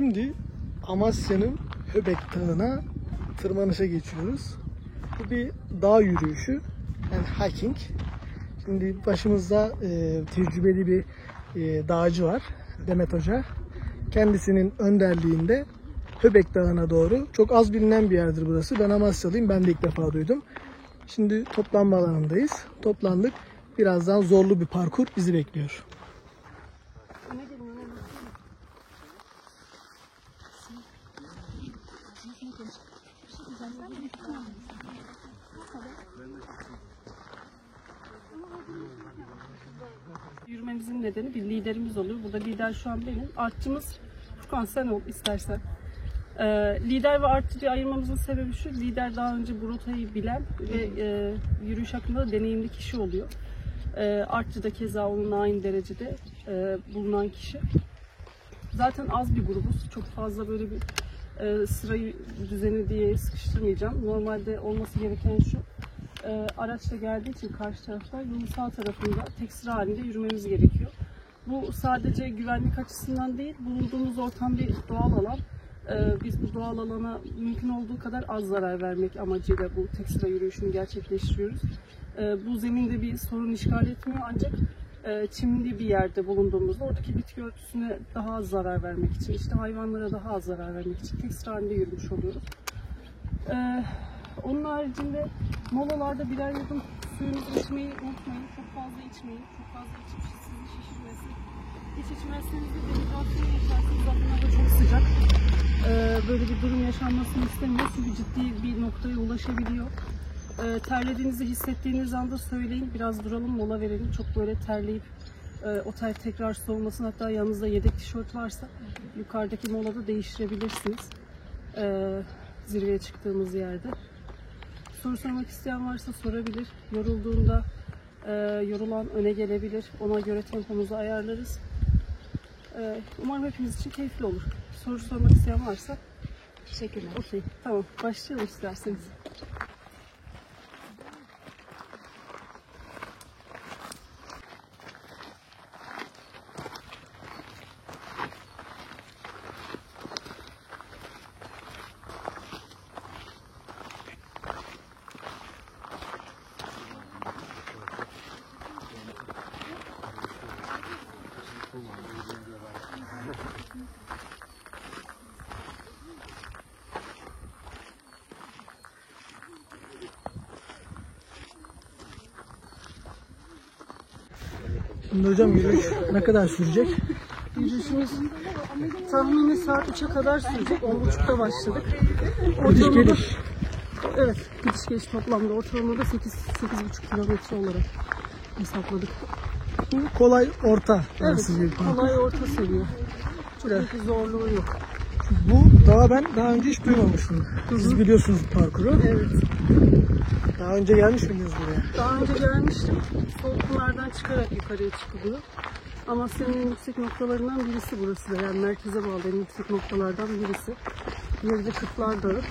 Şimdi Amasya'nın Höbek Dağı'na tırmanışa geçiyoruz. Bu bir dağ yürüyüşü, yani hiking. Şimdi başımızda tecrübeli bir dağcı var, Demet Hoca. Kendisinin önderliğinde Höbek Dağı'na doğru, çok az bilinen bir yerdir burası. Ben Amasyalıyım, ben de ilk defa duydum. Şimdi toplanma alanındayız. Toplandık. Birazdan zorlu bir parkur bizi bekliyor. Yürümemizin nedeni bir liderimiz oluyor. Burada lider şu an benim. Artçımız Furkan, sen ol istersen. Lider ve artçıyı ayırmamızın sebebi şu: lider daha önce bu rotayı bilen ve yürüyüş hakkında da deneyimli kişi oluyor. Artçı da keza onunla aynı derecede bulunan kişi. Zaten az bir grubuz. Çok fazla böyle bir sırayı düzeni diye sıkıştırmayacağım. Normalde olması gereken şu: araçla geldiği için karşı taraflar yolun sağ tarafında tek sıra halinde yürümemiz gerekiyor. Bu sadece güvenlik açısından değil, bulunduğumuz ortam bir doğal alan. Biz bu doğal alana mümkün olduğu kadar az zarar vermek amacıyla bu tek sıra yürüyüşünü gerçekleştiriyoruz. Bu zeminde bir sorun işgal etmiyor, ancak çimli bir yerde bulunduğumuzda oradaki bitki örtüsüne daha az zarar vermek için, işte hayvanlara daha az zarar vermek için tek sıra halinde yürümüş oluyoruz. Onun haricinde molalarda birer yudum suyunuzu içmeyi unutmayın. Çok fazla içmeyin. Çok fazla içip sizi şişirmesin. Hiç içmezseniz de dehidrasyon yaşarsınız. Zaten hava çok sıcak. Böyle bir durum yaşanmasını istemiyoruz. Çünkü ciddi bir noktaya ulaşabiliyor. Terlediğinizi hissettiğiniz anda söyleyin. Biraz duralım, mola verelim. Çok böyle terleyip o ter tekrar soğumasın. Hatta yanınızda yedek tişört varsa yukarıdaki molada değiştirebilirsiniz. Zirveye çıktığımız yerde. Soru sormak isteyen varsa sorabilir. Yorulduğunda yorulan öne gelebilir. Ona göre tempomuzu ayarlarız. Umarım hepimiz için keyifli olur. Soru sormak isteyen varsa. Teşekkürler. Okey. Tamam. Başlayalım isterseniz. Şimdi hocam, yürüyüş ne kadar sürecek? Yürüyüşümüz tahmini saat 3'e kadar sürecek. 10.30'da başladık. Gidiş geliş. Evet, gidiş geliş toplamda ortalamada 8,5 kilometre olarak hesapladık. Kolay orta Evet, arası bir parkur. kolay orta seviye. Çok büyük bir zorluğu yok. Bu dağı ben daha önce hiç duymamıştım. Siz biliyorsunuz bu parkuru. Evet. Daha önce gelmiş miydiniz buraya? Daha önce gelmiştim. Soğuklardan çıkarak yukarıya çıkılıyor. Amasya'nın en yüksek noktalarından birisi burası da. Yani merkeze bağlı en yüksek noktalardan birisi. Diğeri de Kırklar Dağı.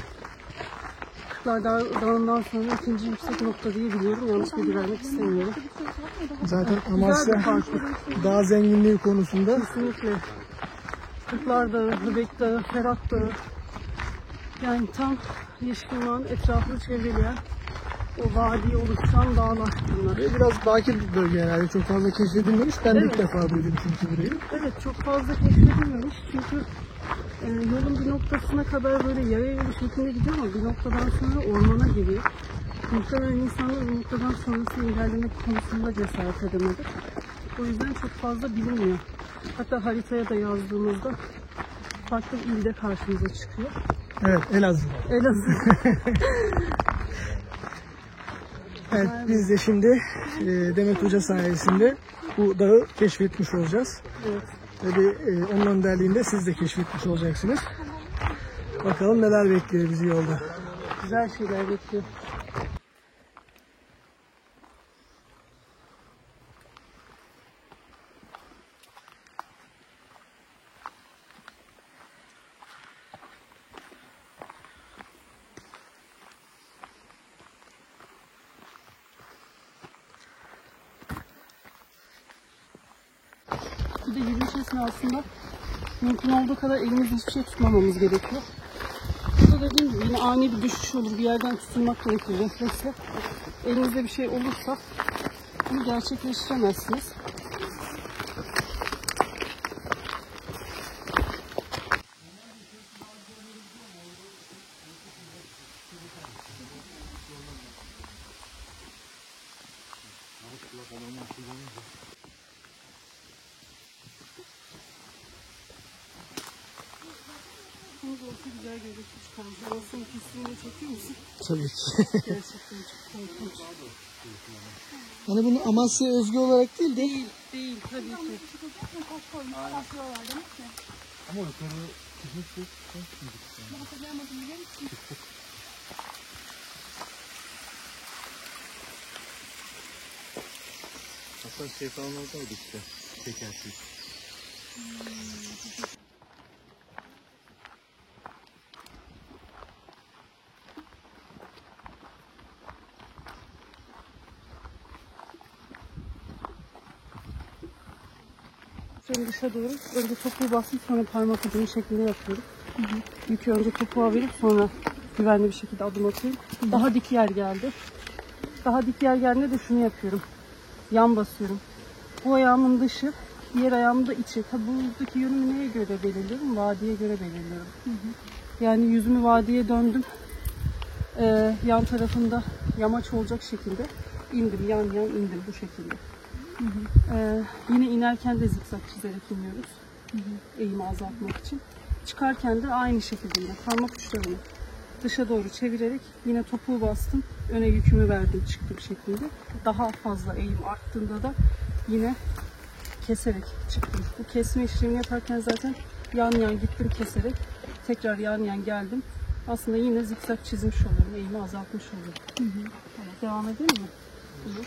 Kırklar Dağı'ndan sonra ikinci yüksek nokta diye biliyorum. Yanlış bilgi vermek istemiyorum. Zaten Güzel Amasya bir parkur. dağ zenginliği konusunda Kesinlikle. Kırklar Dağı, Höbek Dağı, Ferhat Dağı. Yani tam Yeşilırmak'ın etrafını çevreleyen, o vadiyi oluşturan dağlar bunlar. ve biraz bakir bir bölge herhalde. Çok fazla keşfedilmemiş. Ben de Evet. ilk defa duydum çünkü burayı. Evet, çok fazla keşfedilmemiş çünkü yolun bir noktasına kadar böyle yaya yolu şeklinde gidiyor ama bir noktadan sonra ormana giriyor. Muhtemelen insanlar bu noktadan sonrasını ilerlemek konusunda cesaret edemedi. O yüzden çok fazla bilinmiyor. Hatta haritaya da yazdığımızda farklı bir ilde karşımıza çıkıyor. Evet, Elazığ. Elazığ. Evet, biz de şimdi Demet Hoca sayesinde bu dağı keşfetmiş olacağız. Evet. Ve onun önderliğinde siz de keşfetmiş olacaksınız. Bakalım neler bekliyor bizi yolda. Güzel şeyler bekliyor. Bir de yürüyüş esnasında Mümkün olduğu kadar elimizde hiçbir şey tutmamamız gerekiyor. Burada dediğim gibi yine ani bir düşüş olur. Bir yerden tutunmak gerekiyor refleksle. Elinizde bir şey olursa bunu gerçekleştiremezsiniz. Nasıl olsa güzel gözüküyor çıkarmış. Anasının pisliğini çekiyor musun? Tabii ki. Gerçekten çok korkunç. Hani bunu Amasya özgü olarak değil de Değil tabii ki. Ama yukarı çıkmıştık. Hasan şey falan oradaydı işte. Tekersiz. Sonra dışa doğru önce topuğu basıp sonra parmak ucunu şeklinde yapıyorum. Yükü önce topuğa verip sonra güvenli bir şekilde adım atıyorum. Daha dik yer geldi. Daha dik yer geldiğinde de şunu yapıyorum. Yan basıyorum. Bu ayağımın dışı, diğer ayağımın da içi. Tabi buradaki yönümü neye göre belirliyorum? Vadiye göre belirliyorum. Yani yüzümü vadiye döndüm. Yan tarafında yamaç olacak şekilde indim. Yan indim bu şekilde. Yine inerken de zikzak çizerek iniyoruz. Eğimi azaltmak için. Çıkarken de aynı şekilde yine parmak uçlarını dışa doğru çevirerek yine topuğu bastım. Öne yükümü verdim çıktım şeklinde. Daha fazla eğim arttığında da yine keserek çıktım. Bu kesme işlemini yaparken zaten yan gittim keserek. Tekrar yan geldim. Aslında yine zikzak çizmiş olurum. Eğimi azaltmış olurum. Evet, devam edelim mi? Olur.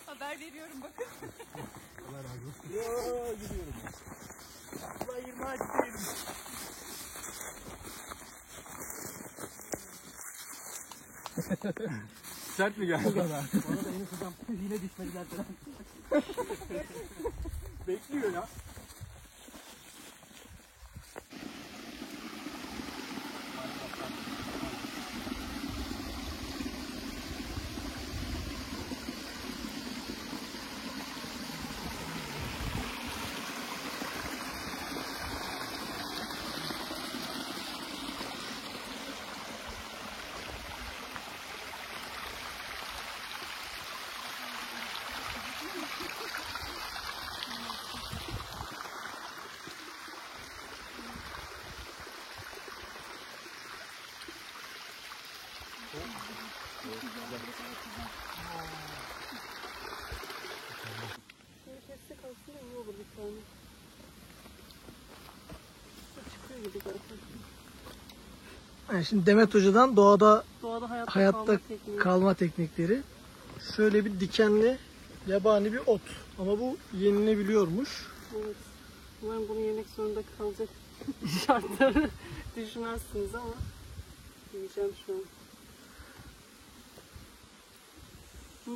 Haber veriyorum bakın. Allah razı olsun. Yoo gidiyorum. Allah 20 ağaç değilim. Sert mi geldi bana? Bana da yeni kızam yine düşmedi zaten. Bekliyor ya. Kessek aslında iyi olur bir tane. Çıkıyor gibi zaten. yani şimdi Demet Hoca'dan doğada Doğada hayatta tekniği. kalma teknikleri. Şöyle bir dikenli yabani bir ot. Ama bu yenilebiliyormuş. Evet. Umarım bunu yemek zorunda kalacak şartları düşünmezsiniz ama yiyeceğim şu an.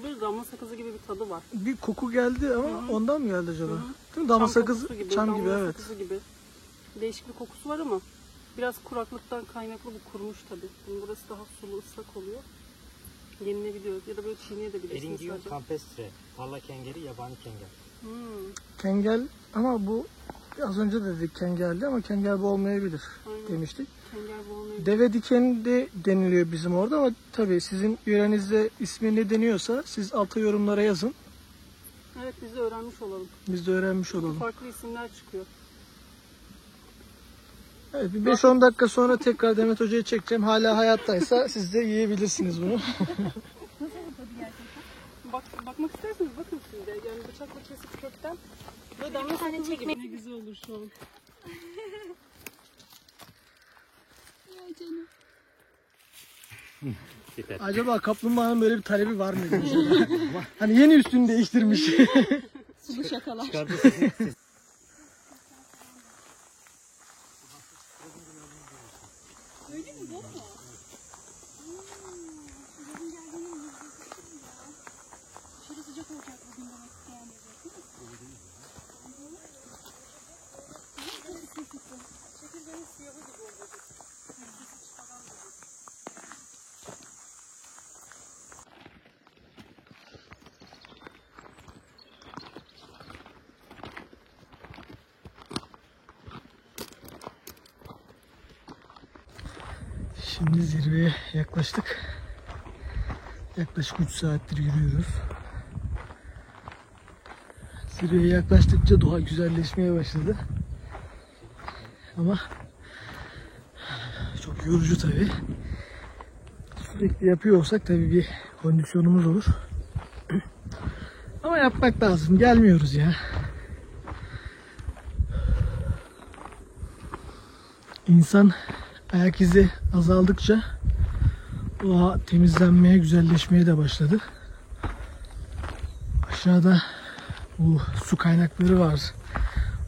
Böyle damla sakızı gibi bir tadı var. Bir koku geldi ama Hı hı. ondan mı geldi acaba? Hı hı. Değil mi? Damla Çam sakızı, kokusu gibi, çam gibi damla evet. sakızı gibi. Değişik bir kokusu var ama biraz kuraklıktan kaynaklı bu kurumuş tabii. Bunun burası daha sulu, ıslak oluyor. Yenilebiliyor ya da böyle çiğneyebilirsiniz Eringium sadece. campestre, tarla kengeri, yabani kenger. Kengel ama bu az önce de dedik kengeldi ama kengel bu olmayabilir Aynen. demiştik. Kenger boğulmayı. Deve dikeni de deniliyor bizim orada ama tabii sizin yörenizde ismi ne deniyorsa siz alta yorumlara yazın. Evet, biz de öğrenmiş olalım. Biz de öğrenmiş olalım. Farklı isimler çıkıyor. Evet, bir 5-10 dakika sonra tekrar Demet Hoca'yı çekeceğim. Hala hayattaysa siz de yiyebilirsiniz bunu. Bakmak isterseniz bakın siz de. Yani bıçakla kesip kökten. Böyle damla sakızı gibi. Ne güzel olur şu an. Ya canım. Yeter. Acaba kaplumbağanın böyle bir talebi var mıydı mesela? Hani yeni üstünü değiştirmiş. Sulu şakalar. Çıkardı sizin. Öyle mi bu mu? Yazın geldiğinde mi? Dışarı sıcak olacak bugün demek ki yani. Çekirdeğin siyahı gibi olacak. Şimdi zirveye yaklaştık. Yaklaşık 3 saattir yürüyoruz. Zirveye yaklaştıkça doğa güzelleşmeye başladı. Ama çok yorucu tabii. Sürekli yapıyor olsak tabii bir kondisyonumuz olur. Ama yapmak lazım. Gelmiyoruz ya. İnsan ayak izi azaldıkça doğa temizlenmeye, güzelleşmeye de başladı. Aşağıda bu su kaynakları var.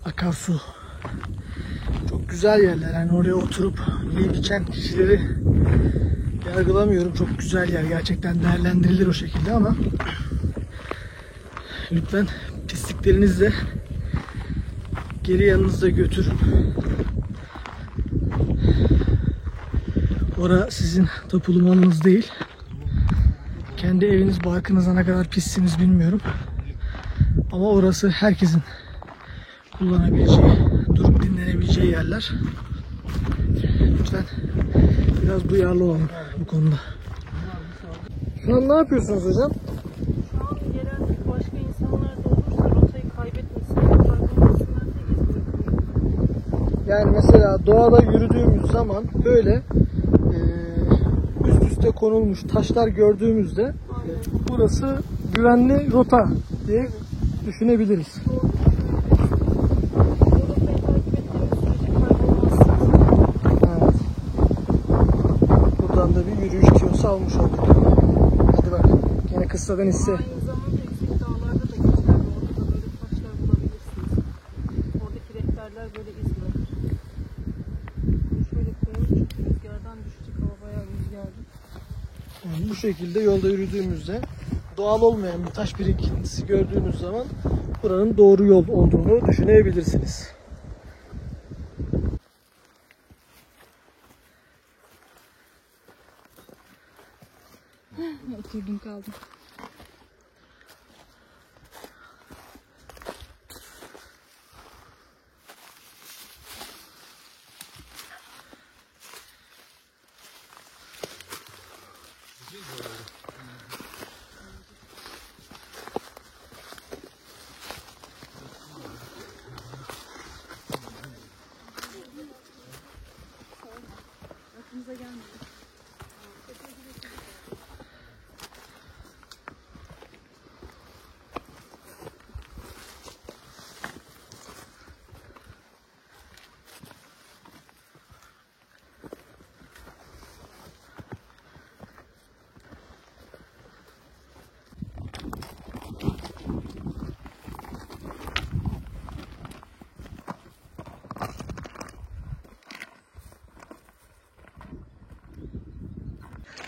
Akarsu. Çok güzel yerler. Yani oraya oturup yiyip içen kişileri yargılamıyorum. Çok güzel yer. Gerçekten değerlendirilir o şekilde ama lütfen pisliklerinizle geri yanınızda götürün. Orası sizin tapulumanınız değil. Kendi eviniz, barkınıza ne kadar pissiniz bilmiyorum. Ama orası herkesin kullanabileceği, durup dinlenebileceği yerler. Lütfen biraz duyarlı olun bu konuda. Şu an ne yapıyorsunuz hocam? Şu an gelen başka insanlar da olursa rotayı kaybetmesinler, kaybolmasınlar diye iz bırakıyorum. Yani mesela doğada yürüdüğümüz zaman böyle üst üste konulmuş taşlar gördüğümüzde burası güvenli rota diye düşünebiliriz. O rotayı takip ettiğimiz sürece kaybolmazsınız. Evet. Buradan da bir yürüyüş tiyosu almış olduk. Hadi bak. Yine kıssadan hisse. Aynı zamanda yüksek dağlarda da geçer. Orada da böyle taşlar bulabilirsiniz. Oradaki rehberler böyle iz bırakır. Bunu şöyle koyalım çünkü rüzgardan düşecek, hava bayağı rüzgarlı. Yani bu şekilde yolda yürüdüğümüzde doğal olmayan bir taş birikintisi gördüğünüz zaman buranın doğru yol olduğunu düşünebilirsiniz. Oturdum kaldım. Aklımıza gelmedi.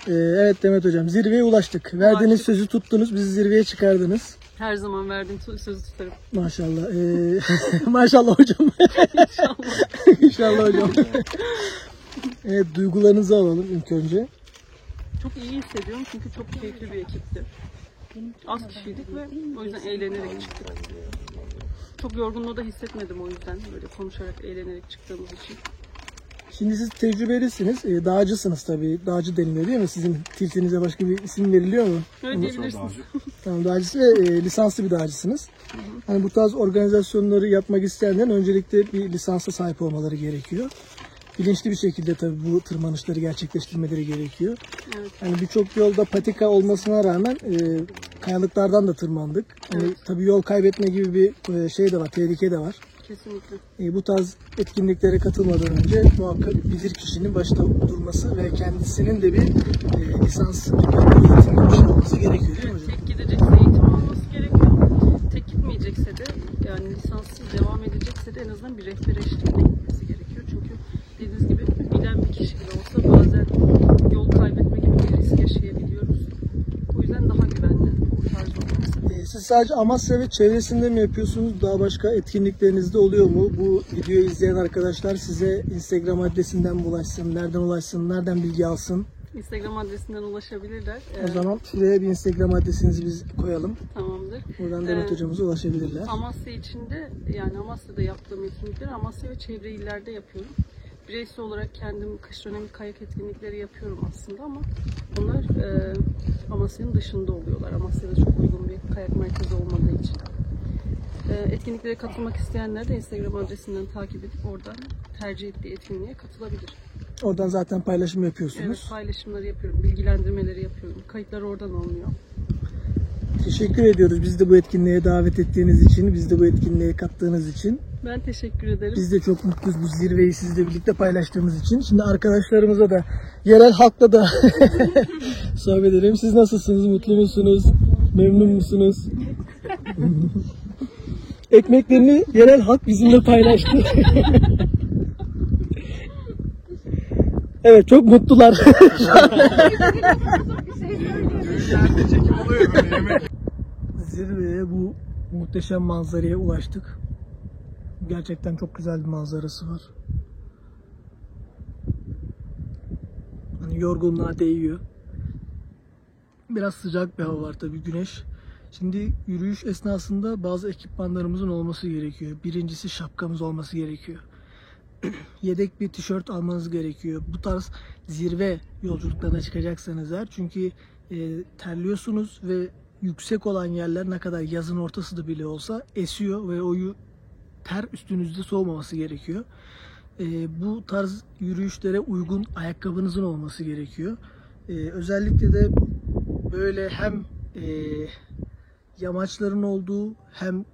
Evet Demet Hocam, zirveye ulaştık. Verdiğiniz sözü tuttunuz, bizi zirveye çıkardınız. Her zaman verdiğim sözü tutarım. Maşallah. Maşallah hocam. İnşallah. İnşallah hocam. Evet, duygularınızı alalım ilk önce. Çok iyi hissediyorum çünkü çok keyifli bir ekipti. Az kişiydik ve o yüzden eğlenerek çıktık. Çok yorgunluğu da hissetmedim o yüzden. Böyle konuşarak, eğlenerek çıktığımız için. Şimdi siz tecrübelisiniz, dağcısınız tabii. Dağcı deniliyor değil mi? Sizin tiltinize başka bir isim veriliyor mu? Öyle diyebilirsiniz. Tamam, dağcısı ve lisanslı bir dağcısınız. Hani bu tarz organizasyonları yapmak isteyenlerin öncelikle bir lisansa sahip olmaları gerekiyor. Bilinçli bir şekilde tabii bu tırmanışları gerçekleştirmeleri gerekiyor. Evet. Yani birçok yolda patika olmasına rağmen kayalıklardan da tırmandık. Hani tabii yol kaybetme gibi bir şey de var, tehlike de var. Kesinlikle. Bu tarz etkinliklere katılmadan önce muhakkak bilir kişinin başta durması ve kendisinin de bir lisans eğitim alması gerekiyor değil mi hocam? Tek gidecekse eğitim alması gerekiyor. Tek gitmeyecekse de yani lisanssız devam edecekse de en azından bir rehber eşliğinde gitmesi gerekiyor. Çünkü dediğiniz gibi bilen bir kişi bile olsa bazen yol kaybetme gibi bir risk yaşayabiliyoruz. O yüzden daha güvenli bu tarz olması. Siz sadece Amasya ve çevresinde mi yapıyorsunuz? Daha başka etkinliklerinizde oluyor mu? Bu videoyu izleyen arkadaşlar size Instagram adresinden mi ulaşsın, nereden ulaşsın, nereden bilgi alsın? Instagram adresinden ulaşabilirler. O zaman şuraya bir Instagram adresinizi biz koyalım. Tamamdır. Buradan Demet hocamıza ulaşabilirler. Amasya içinde yani Amasya'da yaptığım etkinlikleri Amasya ve çevre illerde yapıyorum. Bireysel olarak kendim kış dönemi kayak etkinlikleri yapıyorum aslında ama bunlar Amasya'nın dışında oluyorlar. Amasya'da çok uygun bir kayak merkezi olmadığı için. Etkinliklere katılmak isteyenler de Instagram adresinden takip edip oradan tercih ettiği etkinliğe katılabilir. Oradan zaten paylaşım yapıyorsunuz. Evet, paylaşımları yapıyorum, bilgilendirmeleri yapıyorum. Kayıtlar oradan alınıyor. Teşekkür ediyoruz bizi de bu etkinliğe davet ettiğiniz için, bizi de bu etkinliğe kattığınız için. Ben teşekkür ederim. Biz de çok mutluyuz bu zirveyi sizle birlikte paylaştığımız için. Şimdi arkadaşlarımıza da, yerel halkla da sohbet edelim. Siz nasılsınız? Mutlu musunuz? Memnun musunuz? Ekmeklerini yerel halk bizimle paylaştı. Evet, çok mutlular. Zirveye, bu muhteşem manzaraya ulaştık. Gerçekten çok güzel bir manzarası var. Hani yorgunluğa değiyor. Biraz sıcak bir hava var tabii, güneş. Şimdi yürüyüş esnasında bazı ekipmanlarımızın olması gerekiyor. Birincisi şapkamız olması gerekiyor. Yedek bir tişört almanız gerekiyor. Bu tarz zirve yolculuklarına çıkacaksanız eğer, çünkü terliyorsunuz ve yüksek olan yerler ne kadar yazın ortası da bile olsa esiyor ve o ter üstünüzde soğumaması gerekiyor. Bu tarz yürüyüşlere uygun ayakkabınızın olması gerekiyor. Özellikle de böyle hem yamaçların olduğu hem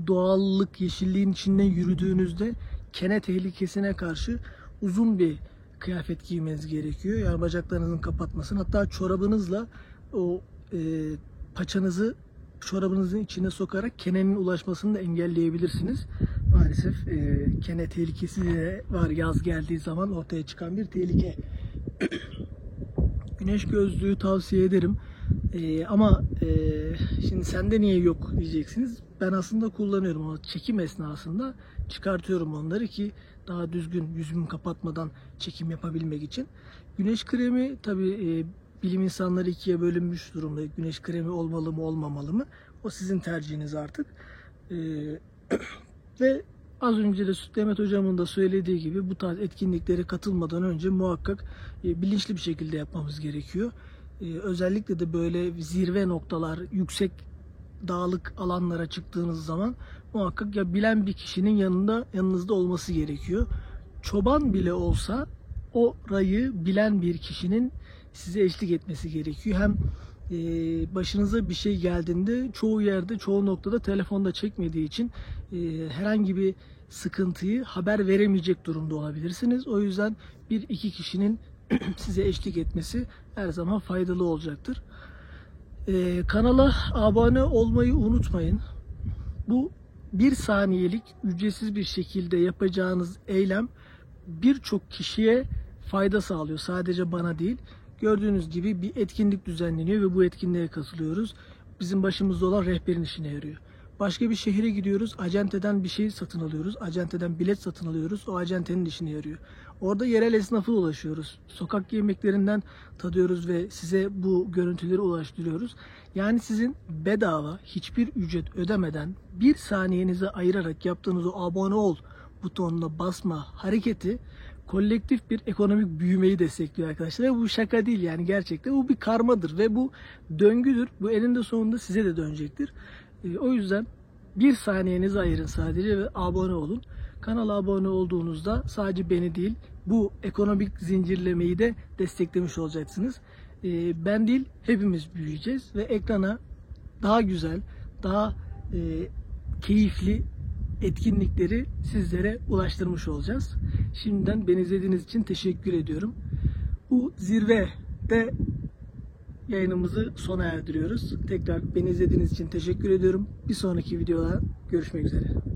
doğallık, yeşilliğin içinden yürüdüğünüzde kene tehlikesine karşı uzun bir kıyafet giymeniz gerekiyor. Yani bacaklarınızın kapatmasını, hatta çorabınızla o paçanızı çorabınızın içine sokarak kenenin ulaşmasını da engelleyebilirsiniz. Maalesef kene tehlikesi de var, yaz geldiği zaman ortaya çıkan bir tehlike. Güneş gözlüğü tavsiye ederim. Ama şimdi sende niye yok diyeceksiniz. Ben aslında kullanıyorum ama çekim esnasında çıkartıyorum onları ki daha düzgün yüzümü kapatmadan çekim yapabilmek için. Güneş kremi tabii bilim insanları ikiye bölünmüş durumda. Güneş kremi olmalı mı olmamalı mı? O sizin tercihiniz artık. Ve az önce de Demet hocamın da söylediği gibi bu tarz etkinliklere katılmadan önce muhakkak bilinçli bir şekilde yapmamız gerekiyor. Özellikle de böyle zirve noktalar, yüksek dağlık alanlara çıktığınız zaman muhakkak ya bilen bir kişinin yanınızda olması gerekiyor. Çoban bile olsa orayı bilen bir kişinin size eşlik etmesi gerekiyor. Hem başınıza bir şey geldiğinde çoğu yerde, çoğu noktada telefonda çekmediği için herhangi bir sıkıntıyı haber veremeyecek durumda olabilirsiniz. O yüzden bir iki kişinin size eşlik etmesi her zaman faydalı olacaktır. Kanala abone olmayı unutmayın. Bu 1 saniyelik ücretsiz bir şekilde yapacağınız eylem birçok kişiye fayda sağlıyor. Sadece bana değil. Gördüğünüz gibi bir etkinlik düzenleniyor ve bu etkinliğe katılıyoruz. Bizim başımızda olan rehberin işine yarıyor. Başka bir şehre gidiyoruz, acenteden bir şey satın alıyoruz, acenteden bilet satın alıyoruz, o acentenin işine yarıyor. Orada yerel esnafa ulaşıyoruz, sokak yemeklerinden tadıyoruz ve size bu görüntüleri ulaştırıyoruz. Yani sizin bedava, hiçbir ücret ödemeden 1 saniyenizi ayırarak yaptığınız o abone ol butonuna basma hareketi kolektif bir ekonomik büyümeyi destekliyor arkadaşlar. Ve bu şaka değil, yani gerçekten bu bir karmadır ve bu döngüdür. Bu eninde sonunda size de dönecektir. O yüzden 1 saniyenizi ayırın sadece ve abone olun. Kanala abone olduğunuzda sadece beni değil, bu ekonomik zincirlemeyi de desteklemiş olacaksınız. Ben değil, hepimiz büyüyeceğiz ve ekrana daha güzel, daha keyifli etkinlikleri sizlere ulaştırmış olacağız. Şimdiden beni izlediğiniz için teşekkür ediyorum. Bu zirvede yayınımızı sona erdiriyoruz. Tekrar beni izlediğiniz için teşekkür ediyorum. Bir sonraki videoda görüşmek üzere.